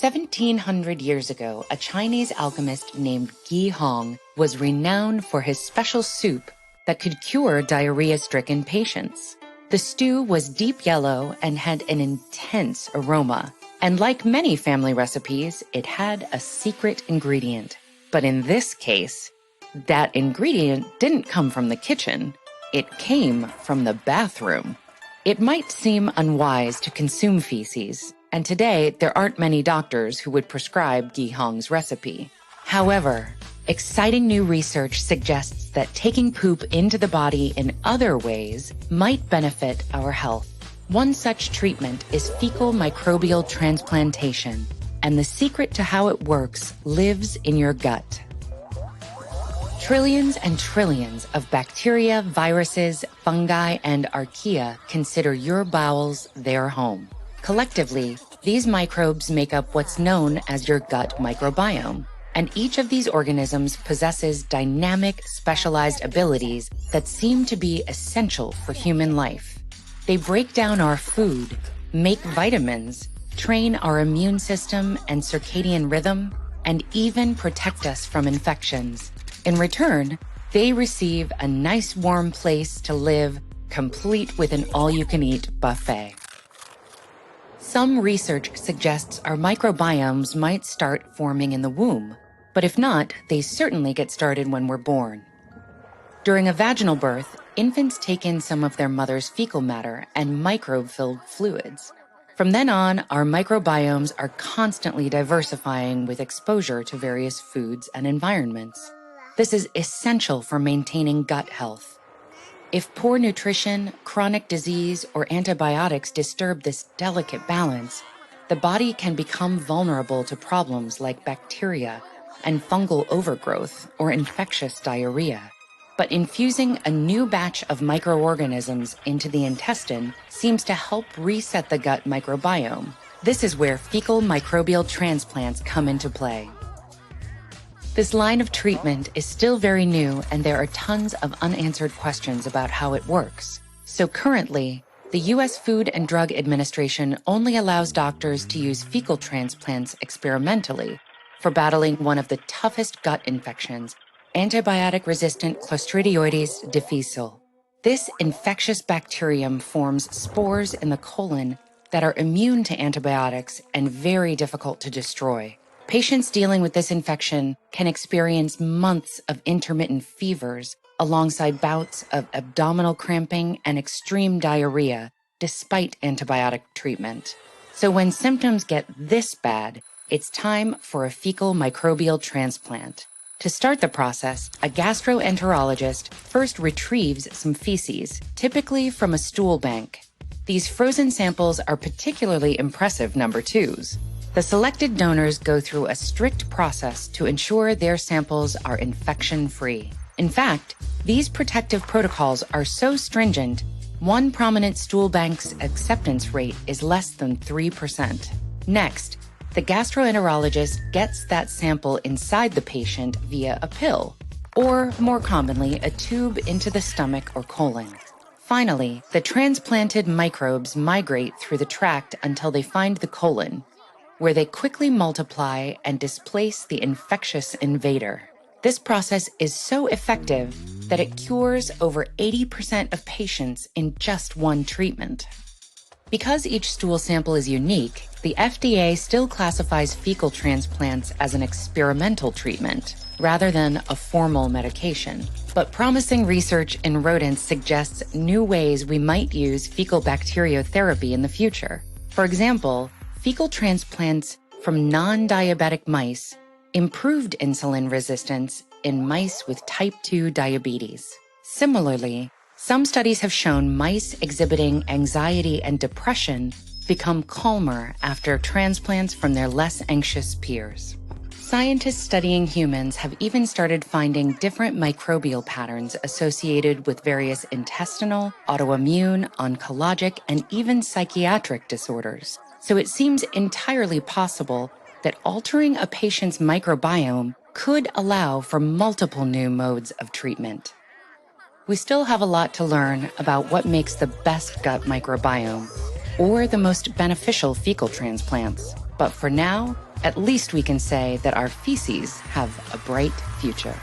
1700 years ago, a Chinese alchemist named Gi Hong was renowned for his special soup that could cure diarrhea-stricken patients. The stew was deep yellow and had an intense aroma. And like many family recipes, it had a secret ingredient. But in this case, that ingredient didn't come from the kitchen. It came from the bathroom. It might seem unwise to consume feces, and today there aren't many doctors who would prescribe Gi Hong's recipe. However, exciting new research suggests that taking poop into the body in other ways might benefit our health. One such treatment is fecal microbial transplantation, and the secret to how it works lives in your gut. Trillions and trillions of bacteria, viruses, fungi, and archaea consider your bowels their home. Collectively, these microbes make up what's known as your gut microbiome, and each of these organisms possesses dynamic, specialized abilities that seem to be essential for human life. They break down our food, make vitamins, train our immune system and circadian rhythm, and even protect us from infections. In return, they receive a nice warm place to live, complete with an all-you-can-eat buffet. Some research suggests our microbiomes might start forming in the womb, but if not, they certainly get started when we're born. During a vaginal birth, infants take in some of their mother's fecal matter and microbe-filled fluids. From then on, our microbiomes are constantly diversifying with exposure to various foods and environments. This is essential for maintaining gut health. If poor nutrition, chronic disease, or antibiotics disturb this delicate balance, the body can become vulnerable to problems like bacteria and fungal overgrowth or infectious diarrhea. But infusing a new batch of microorganisms into the intestine seems to help reset the gut microbiome. This is where fecal microbial transplants come into play. This line of treatment is still very new, and there are tons of unanswered questions about how it works. So currently, the U.S. Food and Drug Administration only allows doctors to use fecal transplants experimentally for battling one of the toughest gut infections, antibiotic-resistant Clostridioides difficile. This infectious bacterium forms spores in the colon that are immune to antibiotics and very difficult to destroy. Patients dealing with this infection can experience months of intermittent fevers alongside bouts of abdominal cramping and extreme diarrhea despite antibiotic treatment. So when symptoms get this bad, it's time for a fecal microbial transplant. To start the process, a gastroenterologist first retrieves some feces, typically from a stool bank. These frozen samples are particularly impressive number twos. The selected donors go through a strict process to ensure their samples are infection-free. In fact, these protective protocols are so stringent, one prominent stool bank's acceptance rate is less than 3%. Next, the gastroenterologist gets that sample inside the patient via a pill, or more commonly, a tube into the stomach or colon. Finally, the transplanted microbes migrate through the tract until they find the colon, where they quickly multiply and displace the infectious invader. This process is so effective that it cures over 80% of patients in just one treatment. Because each stool sample is unique, the FDA still classifies fecal transplants as an experimental treatment rather than a formal medication. But promising research in rodents suggests new ways we might use fecal bacteriotherapy in the future. For example, fecal transplants from non-diabetic mice improved insulin resistance in mice with type 2 diabetes. Similarly, some studies have shown mice exhibiting anxiety and depression become calmer after transplants from their less anxious peers. Scientists studying humans have even started finding different microbial patterns associated with various intestinal, autoimmune, oncologic, and even psychiatric disorders. So it seems entirely possible that altering a patient's microbiome could allow for multiple new modes of treatment. We still have a lot to learn about what makes the best gut microbiome or the most beneficial fecal transplants. But for now, at least we can say that our feces have a bright future.